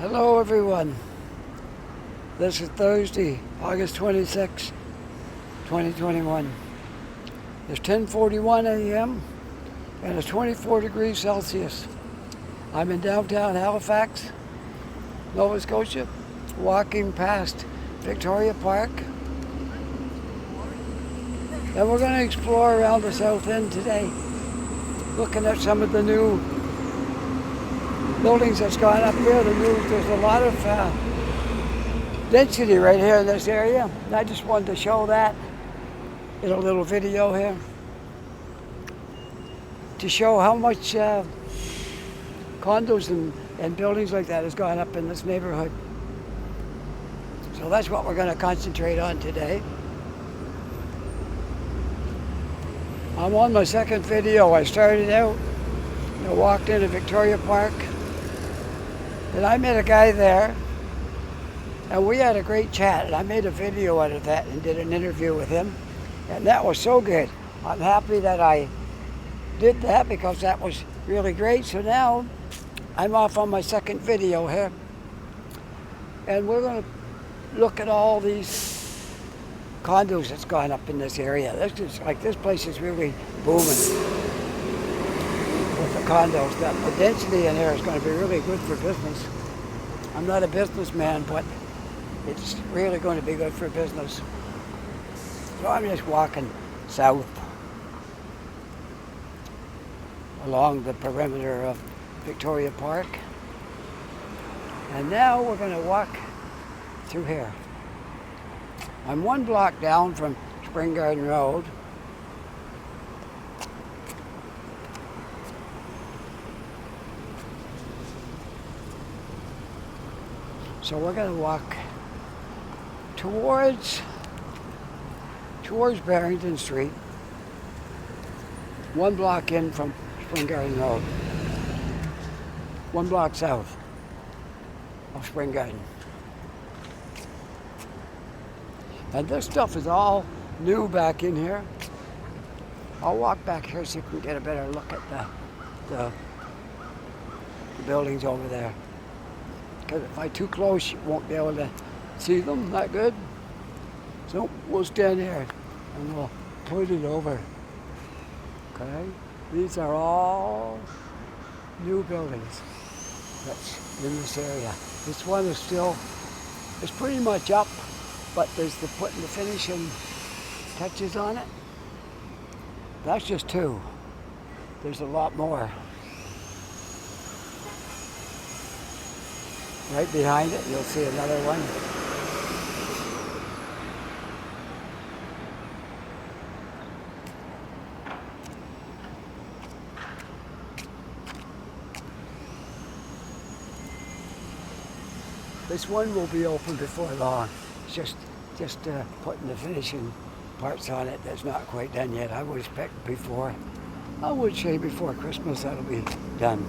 Hello everyone. This is Thursday, August 26, 2021. It's 10:41 a.m. and it's 24 degrees Celsius. I'm in downtown Halifax, Nova Scotia, walking past Victoria Park. And we're going to explore around the south end today, looking at some of the new buildings that's gone up here. There's a lot of density right here in this area. And I just wanted to show that in a little video here to show how much condos and buildings like that has gone up in this neighborhood. So that's what we're going to concentrate on today. I'm on my second video. I started out, walked into Victoria Park, and I met a guy there, and we had a great chat, and I made a video out of that and did an interview with him, and that was so good. I'm happy that I did that because that was really great. So now I'm off on my second video here, and we're going to look at all these condos that's gone up in this area. This place is really booming with the condos. The density in here is going to be really good for business. I'm not a businessman, but it's really going to be good for business. So I'm just walking south along the perimeter of Victoria Park. And now we're going to walk through here. I'm one block down from Spring Garden Road. So we're going to walk towards Barrington Street, one block in from Spring Garden Road, one block south of Spring Garden. And this stuff is all new back in here. I'll walk back here so you can get a better look at the buildings over there. Because if I'm too close, you won't be able to see them that good. So we'll stand here and we'll put it over. Okay? These are all new buildings that's in this area. This one is it's pretty much up, but there's putting the finishing touches on it. That's just two. There's a lot more. Right behind it, you'll see another one. This one will be open before long. It's just putting the finishing parts on it that's not quite done yet. I would expect before Christmas that'll be done.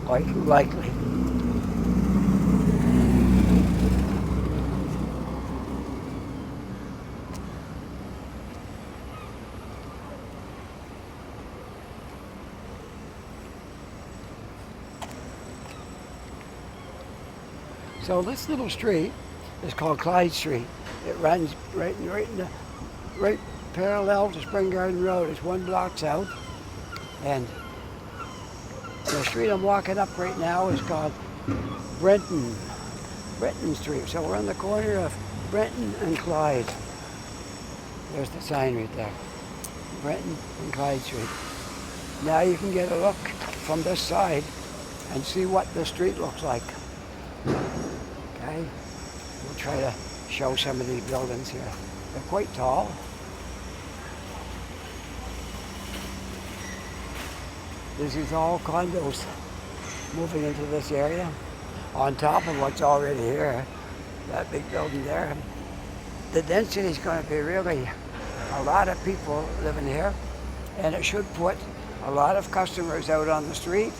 Quite likely. So this little street is called Clyde Street. It runs right parallel to Spring Garden Road. It's one block south. And the street I'm walking up right now is called Brenton Street. So we're on the corner of Brenton and Clyde. There's the sign right there. Brenton and Clyde Street. Now you can get a look from this side and see what the street looks like. Okay, we'll try to show some of these buildings here. They're quite tall. This is all condos moving into this area on top of what's already here. That big building there. The density is going to be really a lot of people living here, and it should put a lot of customers out on the street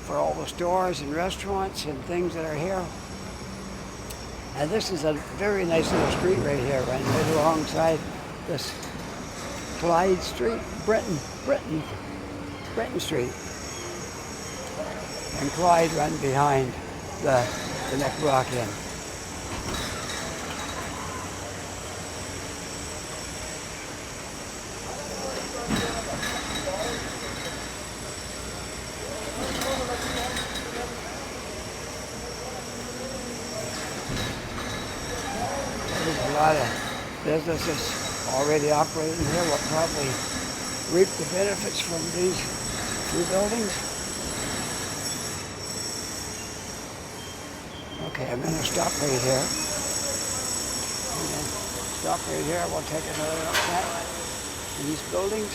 for all the stores and restaurants and things that are here. And this is a very nice little street right here, right alongside this Clyde Street, Brenton Street. And Clyde run behind. the next block in. There's a lot of businesses already operating here. Will probably reap the benefits from these two buildings. Okay, I'm going to stop right here. Stop right here. We'll take another look at these buildings.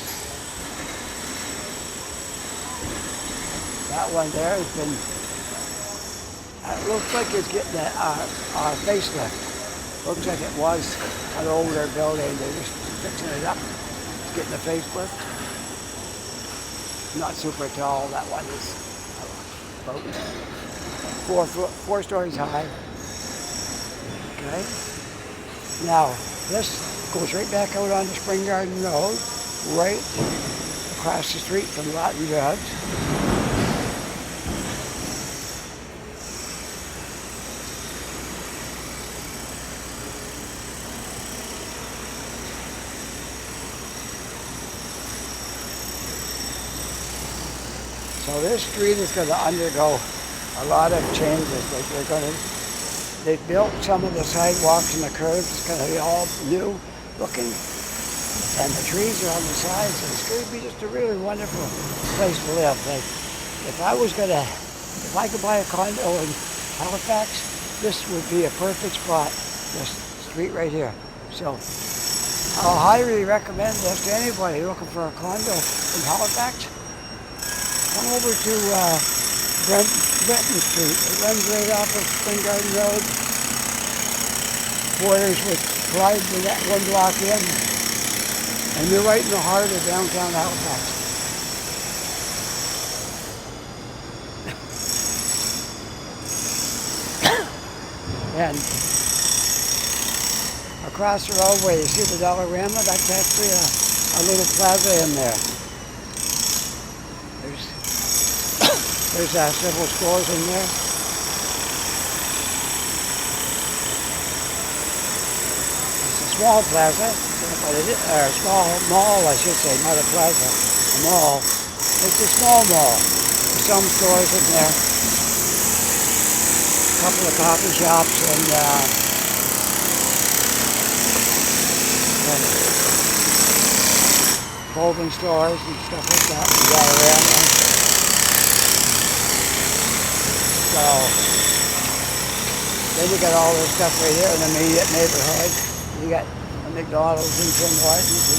That one there has been, it looks like it's getting a facelift. Looks like it was an older building. They're just fixing it up. It's getting a facelift. Not super tall. That one is about 4 stories high. Okay. Now, this goes right back out onto Spring Garden Road, right across the street from Latin Judge. So this street is going to undergo a lot of changes. They've built some of the sidewalks and the curbs. It's going to be all new looking, and the trees are on the sides. And it's going to be just a really wonderful place to live. If I could buy a condo in Halifax, this would be a perfect spot. This street right here. So I'll highly recommend this to anybody looking for a condo in Halifax. Come over to Benton Street. It runs right off of Spring Garden Road. Borders with Lloyd the that one block in. And you're right in the heart of downtown Halifax. And across the roadway, you see the Dollarama? That's actually a little plaza in there. There's several stores in there. It's a small plaza, but or a small mall, I should say, not a plaza, a mall. It's a small mall. There's some stores in there, a couple of coffee shops, and clothing stores and stuff like that. We got around there. So then you got all this stuff right here in the immediate neighborhood. You got a McDonald's and Tim Hortons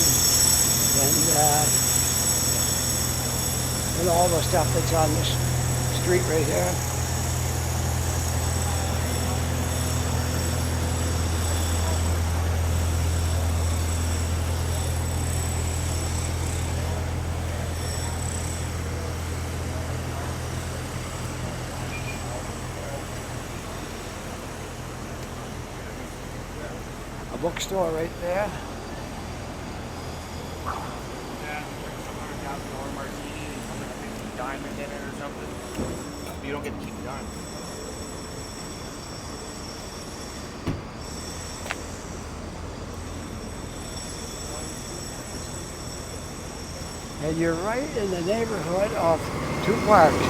and all the stuff that's on this street right here. A bookstore right there. Diamond in it or something. You don't get to keep the diamond. And you're right in the neighborhood of two parks.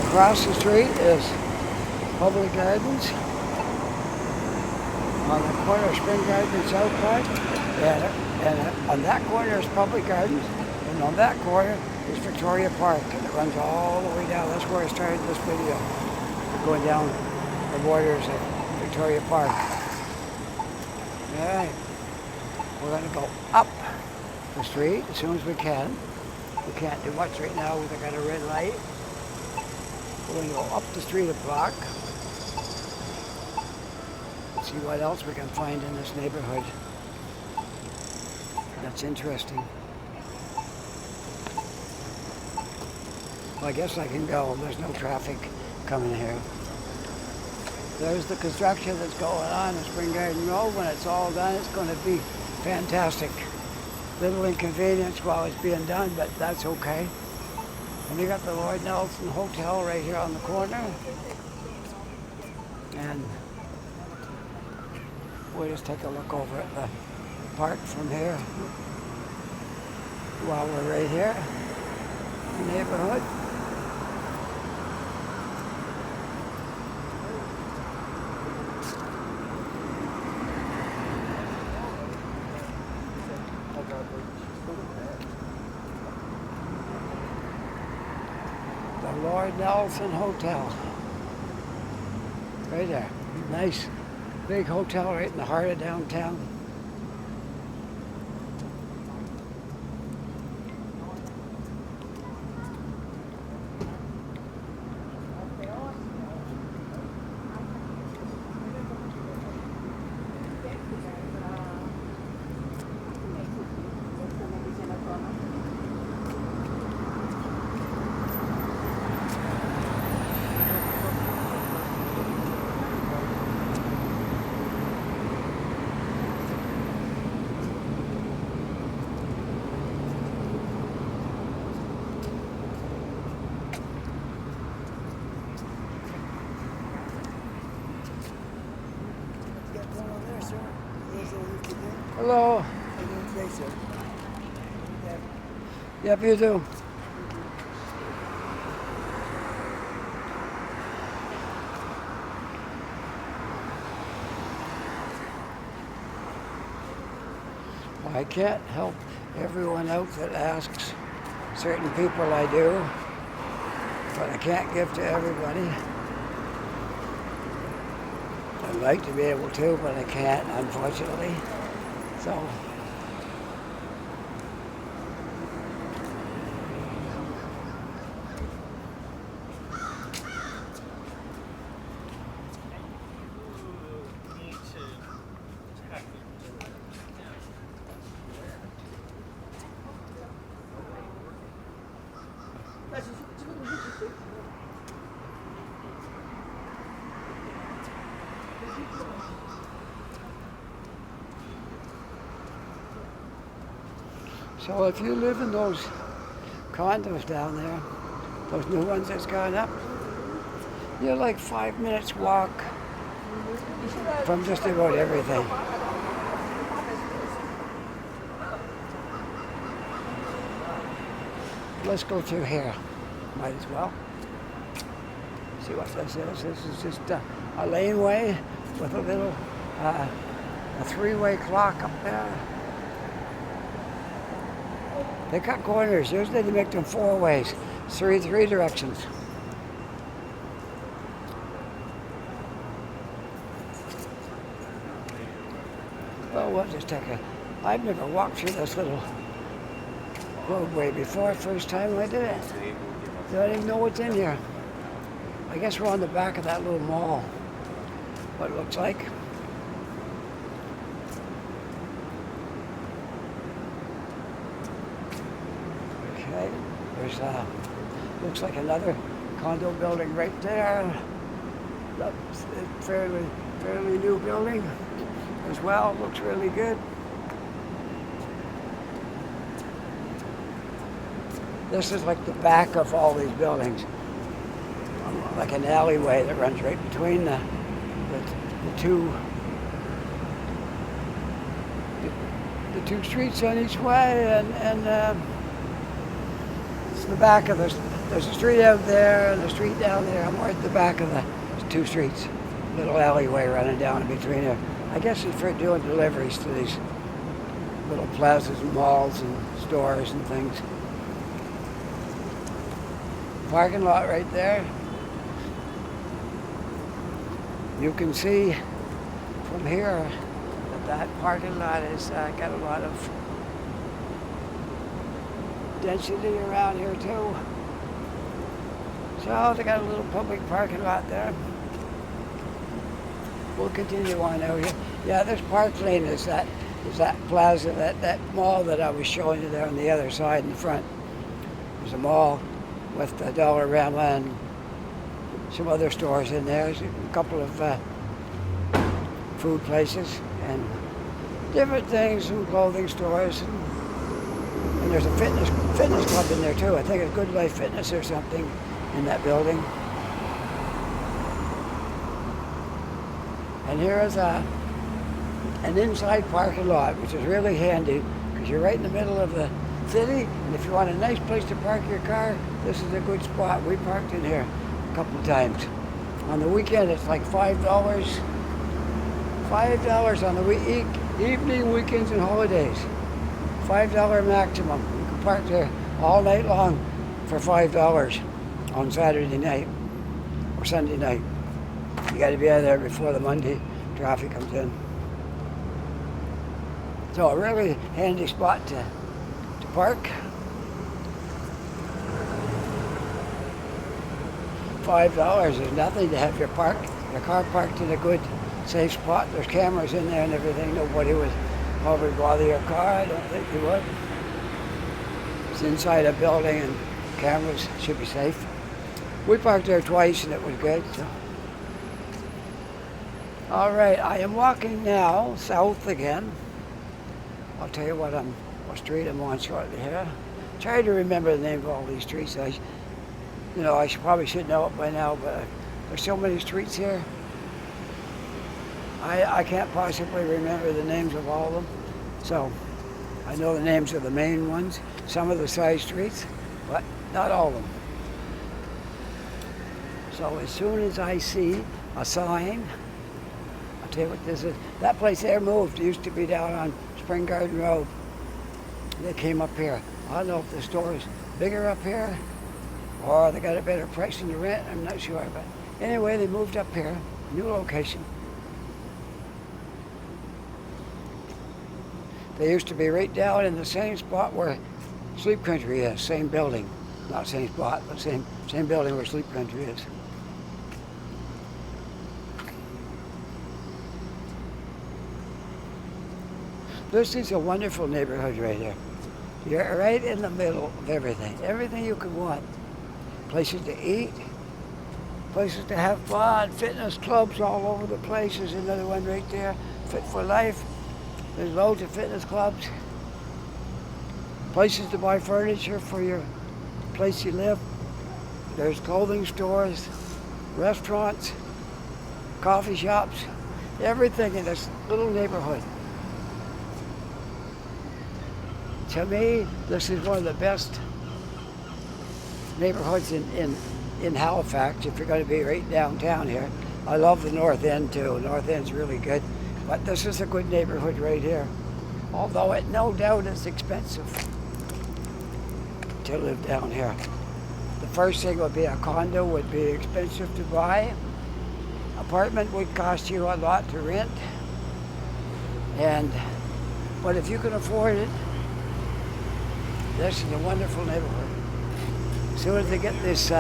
Across the street is Public Gardens. On the corner of Spring Garden and South Park. And on that corner is Public Gardens. And on that corner is Victoria Park. And it runs all the way down. That's where I started this video. Going down the borders of Victoria Park. Alright. We're going to go up the street as soon as we can. We can't do much right now. We've got a red light. We're going to go up the street a block. See what else we can find in this neighborhood. That's interesting. Well, I guess I can go. There's no traffic coming here. There's the construction that's going on in Spring Garden Road. When it's all done, it's going to be fantastic. Little inconvenience while it's being done, but that's okay. And you got the Lloyd Hotel right here on the corner. And we'll just take a look over at the park from here while we're right here in the neighborhood. The Lloyd Hotel. Right there. Nice big hotel right in the heart of downtown. Hello. Yep, you do. Well, I can't help everyone out that asks. Certain people I do, but I can't give to everybody. I'd like to be able to, but I can't, unfortunately. So, so if you live in those condos down there, those new ones that's gone up, you're like 5 minutes walk from just about everything. Let's go through here. Might as well. See what this is. This is just a laneway with a little a three-way clock up there. They cut corners. Usually they make them four ways, three directions. Well, we'll just take a... I've never walked through this little roadway before. First time I did it. Don't even know what's in here. I guess we're on the back of that little mall. What it looks like. Okay, there's looks like another condo building right there. That's a fairly new building as well. Looks really good. This is like the back of all these buildings, like an alleyway that runs right between the two streets on each way, and it's the back of this. There's a street out there and a street down there. I'm right at the back of the two streets. Little alleyway running down in between there. I guess it's for doing deliveries to these little plazas and malls and stores and things. Parking lot right there. You can see from here that parking lot has got a lot of density around here too. So they got a little public parking lot there. We'll continue on out here. Yeah, there's Park Lane. Is that plaza, that mall that I was showing you there on the other side in the front. There's a mall with the Dollarama and some other stores in there. There's a couple of food places and different things, some clothing stores and there's a fitness club in there too. I think it's Good Life Fitness or something in that building. And here is an inside parking lot, which is really handy because you're right in the middle of the city, and if you want a nice place to park your car, this is a good spot. We parked in here a couple of times. On the weekend, it's like $5. $5 on the evening, weekends, and holidays. $5 maximum. You can park there all night long for $5 on Saturday night or Sunday night. You got to be out of there before the Monday traffic comes in. So a really handy spot to park. $5 is nothing to have your car parked in a good, safe spot. There's cameras in there and everything. Nobody would probably bother your car. I don't think they would. It's inside a building and cameras should be safe. We parked there twice and it was good. So. All right, I am walking now south again. I'll tell you what street I'm on shortly here. Try to remember the name of all these streets. I probably should know it by now, but there's so many streets here. I can't possibly remember the names of all of them. So I know the names of the main ones, some of the side streets, but not all of them. So as soon as I see a sign, I'll tell you what this is. That place there moved. It used to be down on Spring Garden Road. They came up here. I don't know if the store is bigger up here or they got a better price in the rent. I'm not sure. But anyway, they moved up here. New location. They used to be right down in the same spot where Sleep Country is. Same building. Not same spot, but same building where Sleep Country is. This is a wonderful neighborhood right here. You're right in the middle of everything. Everything you could want. Places to eat, places to have fun, fitness clubs all over the place. There's another one right there, Fit for Life. There's loads of fitness clubs. Places to buy furniture for your place you live. There's clothing stores, restaurants, coffee shops, everything in this little neighborhood. To me, this is one of the best neighborhoods in Halifax, if you're going to be right downtown here. I love the North End too. North End's really good. But this is a good neighborhood right here. Although it no doubt is expensive to live down here. The first thing would be a condo would be expensive to buy. Apartment would cost you a lot to rent. But if you can afford it, this is a wonderful neighborhood. As soon as they get this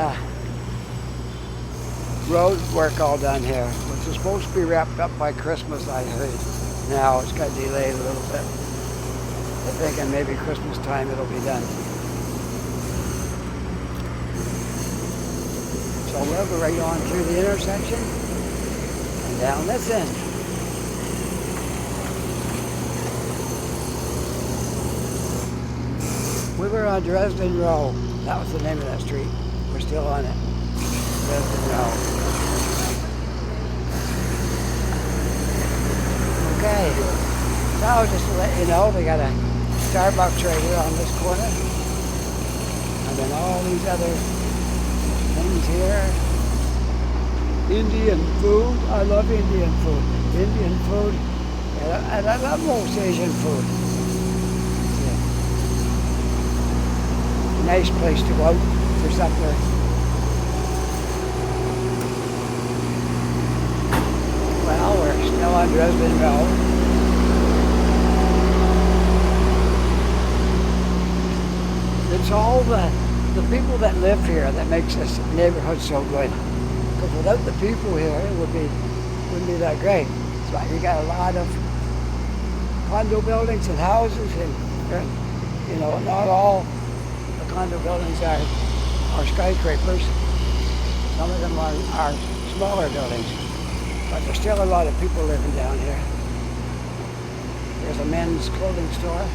road work all done here, which is supposed to be wrapped up by Christmas, I heard. Now it's got delayed a little bit. They're thinking maybe Christmas time it'll be done. So we'll go right on through the intersection and down this end. We were on Dresden Roll. That was the name of that street. We're still on it. Dresden Roll. Okay. So just to let you know, they got a Starbucks right here on this corner. And then all these other things here. Indian food. I love Indian food. Indian food. And I love most Asian food. Nice place to go out for supper. Well, we're still on Dresden Roll. It's all the people that live here that makes this neighborhood so good. Because without the people here, it wouldn't be that great. So you got a lot of condo buildings and houses, and not all condo buildings are skyscrapers. Some of them are smaller buildings, but there's still a lot of people living down here. There's a men's clothing store.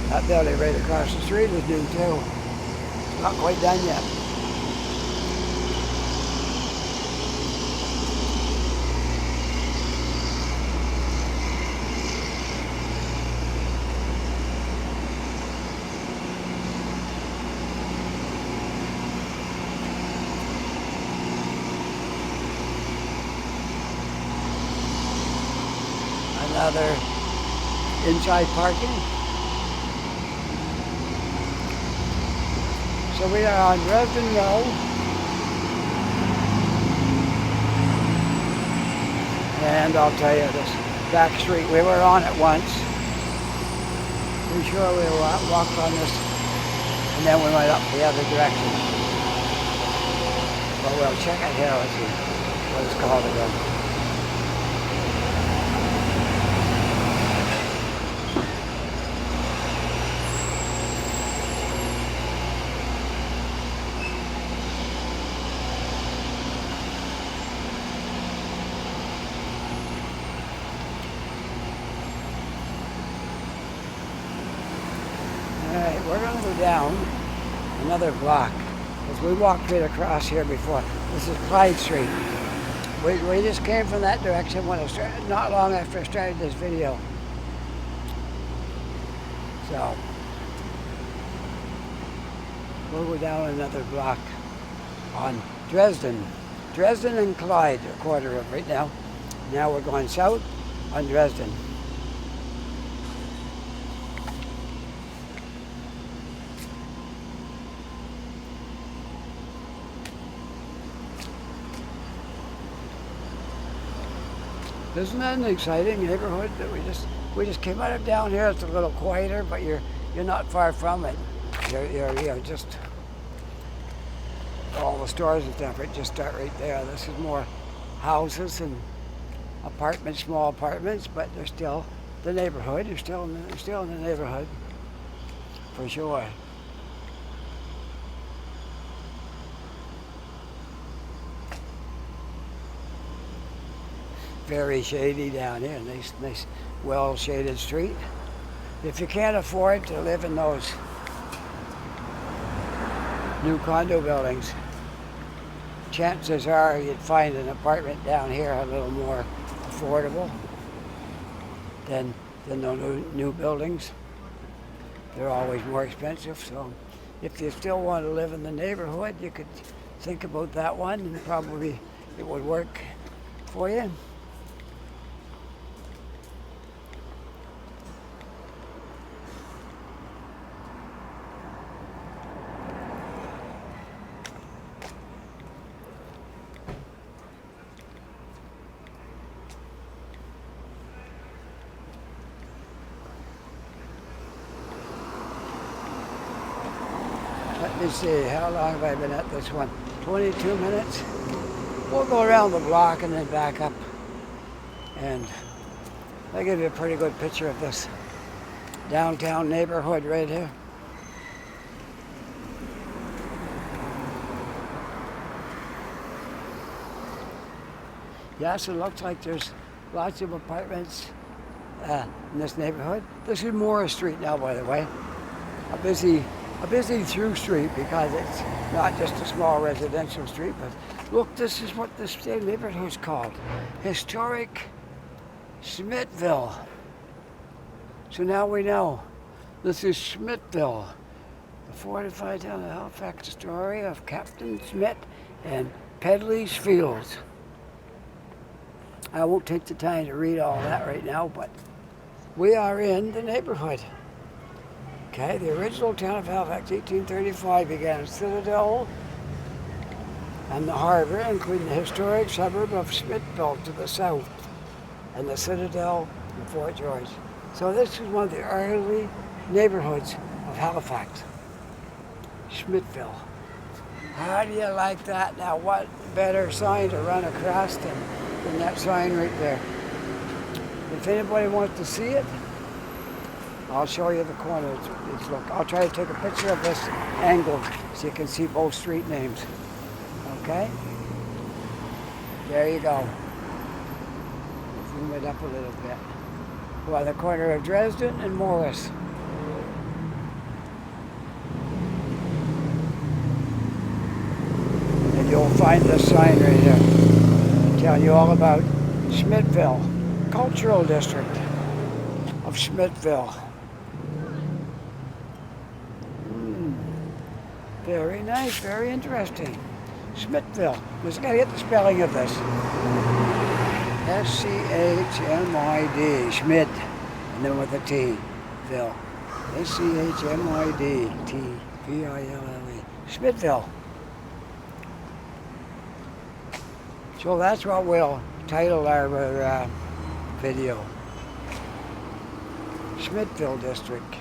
That building right across the street is new too. It's not quite done yet. Another inside parking. So we are on Dresden Roll. And I'll tell you, this back street, we were on it once. We sure we walked on this, and then we went up the other direction. But we'll check it here, let's see what it's called again. Alright, we're going to go down another block, because we walked right across here before. This is Clyde Street. We just came from that direction when I started, not long after I started this video. So, we'll go down another block on Dresden. Dresden and Clyde, a quarter of right now. Now we're going south on Dresden. Isn't that an exciting neighborhood that we just came out of down here? It's a little quieter, but you're not far from it. You're just all the stores and stuff. It just start right there. This is more houses and apartments, small apartments, but they're still the neighborhood. You're still in the neighborhood for sure. Very shady down here. Nice, well-shaded street. If you can't afford to live in those new condo buildings, chances are you'd find an apartment down here a little more affordable than the new buildings. They're always more expensive, so if you still want to live in the neighborhood, you could think about that one, and probably it would work for you. Let me see, how long have I been at this one? 22 minutes. We'll go around the block and then back up. And I'll give you a pretty good picture of this downtown neighborhood right here. Yes, it looks like there's lots of apartments in this neighborhood. This is Morris Street now, by the way. A busy through street, because it's not just a small residential street, but look, this is what this neighborhood is called. Historic Smithville. So now we know this is Smithville, the fortified town of Halifax, story of Captain Smith and Pedley's Fields. I won't take the time to read all that right now, but we are in the neighborhood. Okay, the original town of Halifax, 1835, began in Citadel and the harbor, including the historic suburb of Smithville to the south, and the Citadel and Fort George. So this is one of the early neighborhoods of Halifax, Schmidtville. How do you like that? Now, what better sign to run across than that sign right there? If anybody wants to see it, I'll show you the corner. Look, I'll try to take a picture of this angle so you can see both street names. Okay? There you go. Zoom it up a little bit. We're on the corner of Dresden and Morris. you'll find this sign right here. Tell you all about Smithville, Cultural District of Smithville. Very nice, very interesting. Smithville. Just gotta get the spelling of this. S-C-H-M-I-D, Schmidt, and then with a T, Ville. S-C-H-M-I-D-T-V-I-L-L-E, Smithville. So that's what we'll title our video. Schmidtville District.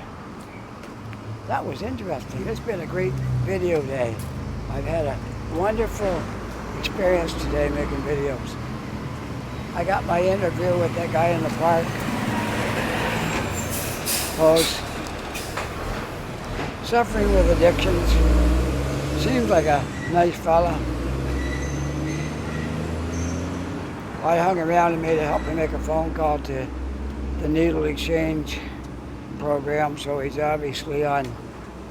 That was interesting. It's been a great video day. I've had a wonderful experience today making videos. I got my interview with that guy in the park. Who's suffering with addictions. Seems like a nice fella. I hung around and helped me make a phone call to the needle exchange program, so he's obviously on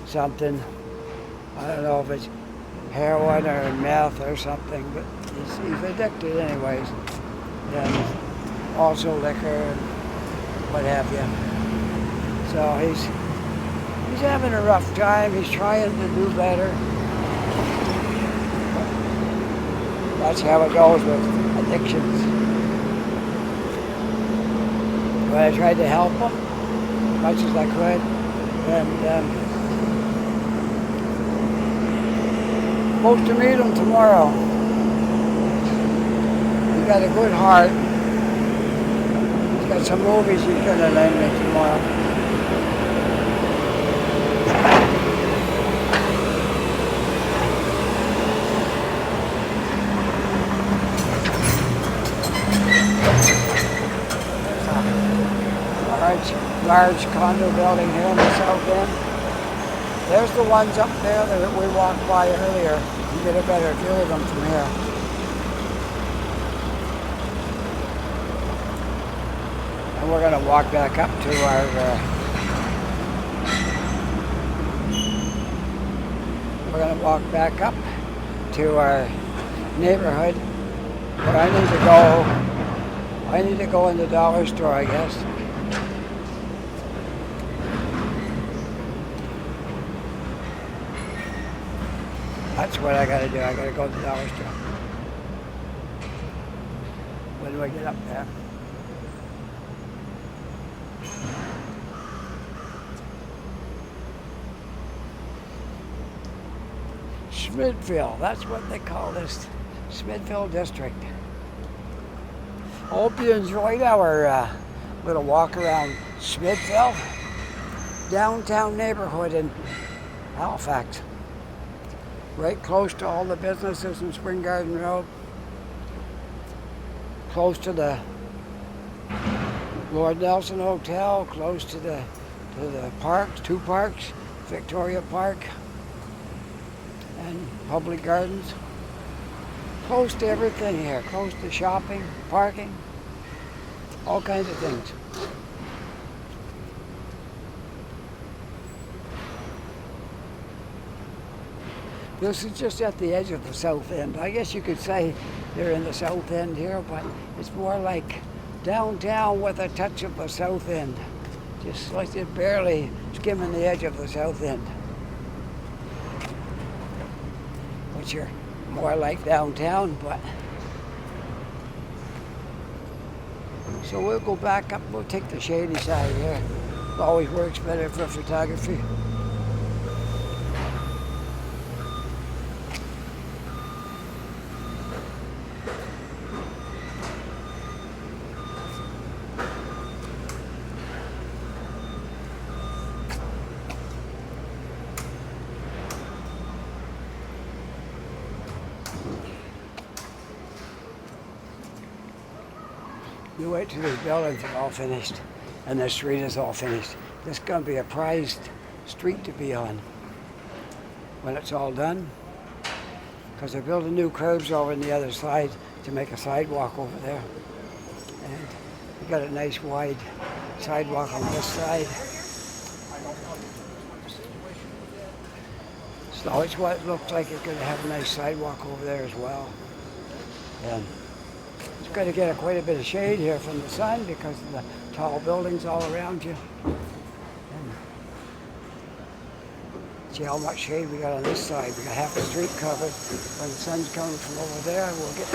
something. I don't know if it's heroin or meth or something, but he's addicted anyways. And also liquor and what have you. So he's having a rough time. He's trying to do better. That's how it goes with addictions. But I tried to help him as much as I could, and supposed to meet him tomorrow. He's got a good heart. He's got some movies he's gonna lend me tomorrow. Large condo building here in the south end. There's the ones up there that we walked by earlier. You get a better view of them from here. And we're going to walk back up to our neighborhood. But I need to go in the dollar store, I guess. That's what I gotta do. I gotta go to the dollar store. When do I get up there? Smithville. That's what they call this. Smithville District. Hope you enjoyed our little walk around Smithville, downtown neighborhood in Halifax. Right close to all the businesses in Spring Garden Road. Close to the Lord Nelson Hotel, close to the parks, 2 parks, Victoria Park and Public Gardens. Close to everything here, close to shopping, parking, all kinds of things. This is just at the edge of the south end. I guess you could say they're in the south end here, but it's more like downtown with a touch of the south end. Just like it barely skimming the edge of the south end. Which are more like downtown, but. So we'll go back up, we'll take the shady side here. It always works better for photography. You wait till these buildings are all finished and the street is all finished. This is going to be a prized street to be on when it's all done. Because they're building new curbs over on the other side to make a sidewalk over there. And you got a nice wide sidewalk on this side. So it's what it looks like. It's going to have a nice sidewalk over there as well. And it's going to get quite a bit of shade here from the sun because of the tall buildings all around you. And see how much shade we got on this side. We got half the street covered. When the sun's coming from over there, we'll get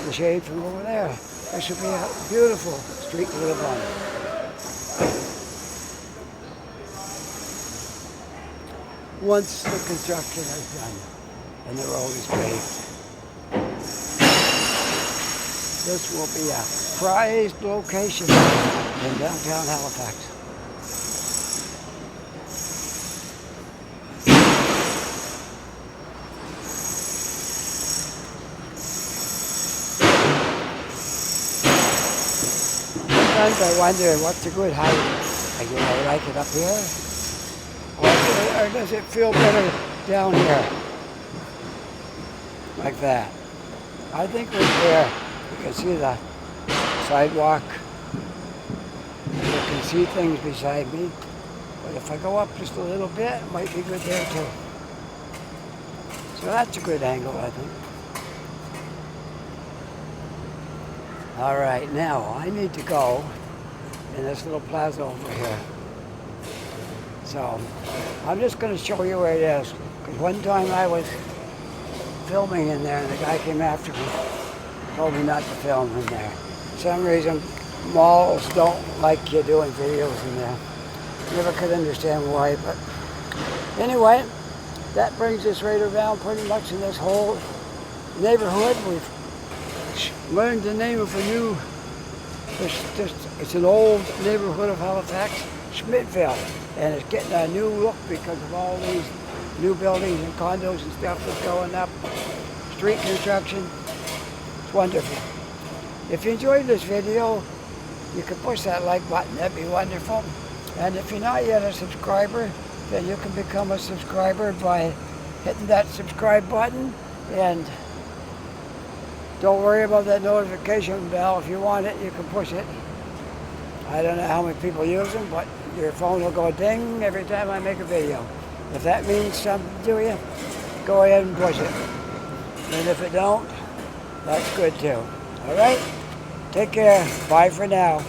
the shade from over there. This should be a beautiful street to live on. Once the construction is done and the road is paved, this will be a prized location in downtown Halifax. Sometimes I wonder what's a good height. Like, you know, like it up here? Or does it feel better down here? Like that. I think right there, you can see the sidewalk. You can see things beside me. But if I go up just a little bit, it might be good there too. So that's a good angle, I think. All right, now I need to go in this little plaza over here. So I'm just going to show you where it is. Because one time I was filming in there and the guy came after me, told me not to film in there. For some reason, malls don't like you doing videos in there. Never could understand why, but anyway, that brings us right around pretty much in this whole neighborhood. We've learned the name of a new, it's an old neighborhood of Halifax, Schmidtville, and it's getting a new look because of all these new buildings and condos and stuff that's going up, street construction. It's wonderful. If you enjoyed this video, you can push that like button, that'd be wonderful. And if you're not yet a subscriber, then you can become a subscriber by hitting that subscribe button, and don't worry about that notification bell. If you want it, you can push it. I don't know how many people use them, but your phone will go ding every time I make a video. If that means something to you, go ahead and push it. And if it don't, that's good too. All right? Take care. Bye for now.